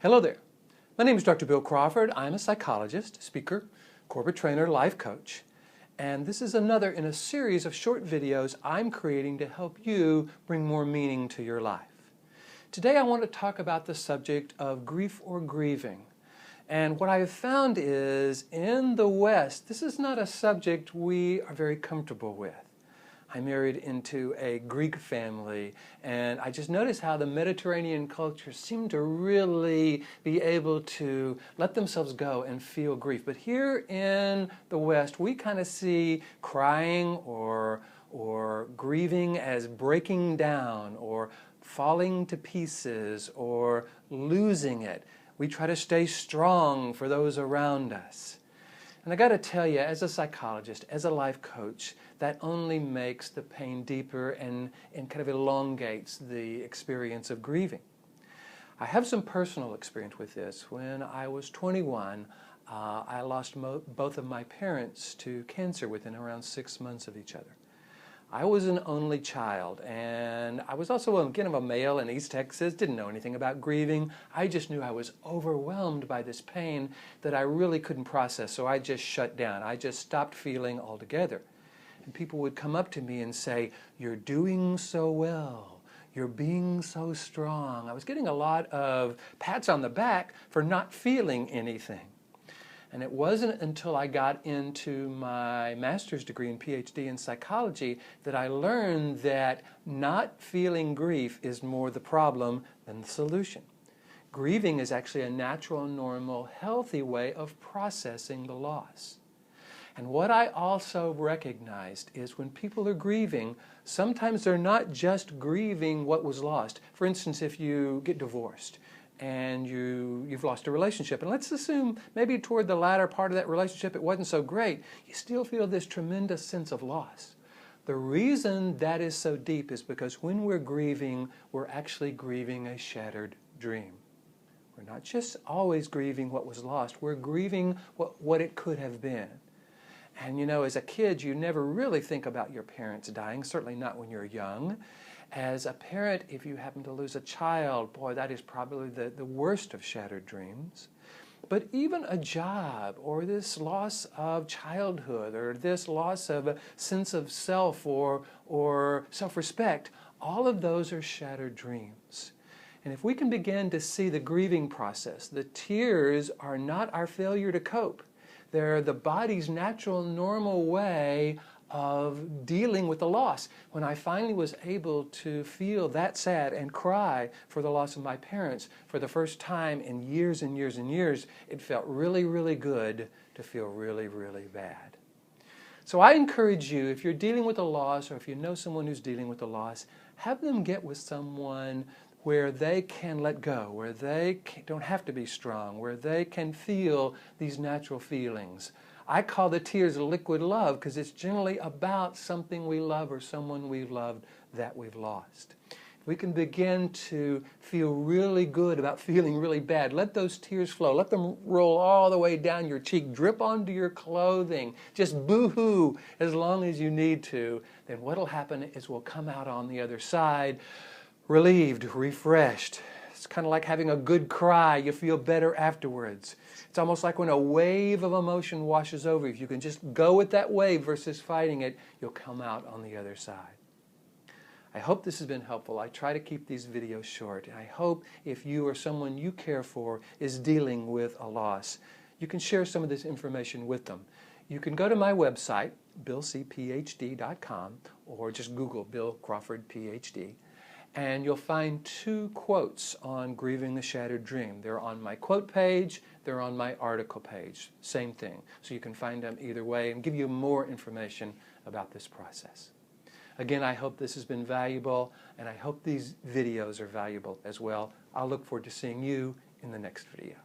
Hello there. My name is Dr. Bill Crawford. I'm a psychologist, speaker, corporate trainer, life coach. And this is another in a series of short videos I'm creating to help you bring more meaning to your life. Today I want to talk about the subject of grief or grieving. And what I have found is in the West, this is not a subject we are very comfortable with. I married into a Greek family, and I just noticed how the Mediterranean cultures seem to really be able to let themselves go and feel grief. But here in the West, we kind of see crying or grieving as breaking down or falling to pieces or losing it. We try to stay strong for those around us. And I got to tell you, as a psychologist, as a life coach, that only makes the pain deeper and kind of elongates the experience of grieving. I have some personal experience with this. When I was 21, I lost both of my parents to cancer within around 6 months of each other. I was an only child, and I was also a male in East Texas, didn't know anything about grieving. I just knew I was overwhelmed by this pain that I really couldn't process, so I just shut down. I just stopped feeling altogether. And people would come up to me and say, "You're doing so well. You're being so strong." I was getting a lot of pats on the back for not feeling anything. And it wasn't until I got into my master's degree and Ph.D. in psychology that I learned that not feeling grief is more the problem than the solution. Grieving is actually a natural, normal, healthy way of processing the loss. And what I also recognized is when people are grieving, sometimes they're not just grieving what was lost. For instance, if you get divorced, and you've lost a relationship. And let's assume maybe toward the latter part of that relationship it wasn't so great. You still feel this tremendous sense of loss. The reason that is so deep is because when we're grieving, we're actually grieving a shattered dream. We're not just always grieving what was lost, we're grieving what it could have been. And you know, as a kid, you never really think about your parents dying, certainly not when you're young. As a parent, if you happen to lose a child, boy, that is probably the worst of shattered dreams. But even a job, or this loss of childhood, or this loss of a sense of self or self-respect, all of those are shattered dreams. And if we can begin to see the grieving process, the tears are not our failure to cope. They're the body's natural, normal way of dealing with the loss. When I finally was able to feel that sad and cry for the loss of my parents for the first time in years and years and years, it felt really, really good to feel really, really bad. So I encourage you, if you're dealing with a loss or if you know someone who's dealing with a loss, have them get with someone where they can let go, where they don't have to be strong, where they can feel these natural feelings. I call the tears liquid love because it's generally about something we love or someone we've loved that we've lost. We can begin to feel really good about feeling really bad. Let those tears flow. Let them roll all the way down your cheek, drip onto your clothing. Just boo-hoo as long as you need to. Then what'll happen is we'll come out on the other side relieved, refreshed. It's kind of like having a good cry. You feel better afterwards. It's almost like when a wave of emotion washes over you. If you can just go with that wave versus fighting it, you'll come out on the other side. I hope this has been helpful. I try to keep these videos short. I hope if you or someone you care for is dealing with a loss, you can share some of this information with them. You can go to my website, billcphd.com, or just Google Bill Crawford, Ph.D., and you'll find 2 quotes on grieving the shattered dream. They're on my quote page, they're on my article page. Same thing. So you can find them either way and give you more information about this process. Again, I hope this has been valuable, and I hope these videos are valuable as well. I'll look forward to seeing you in the next video.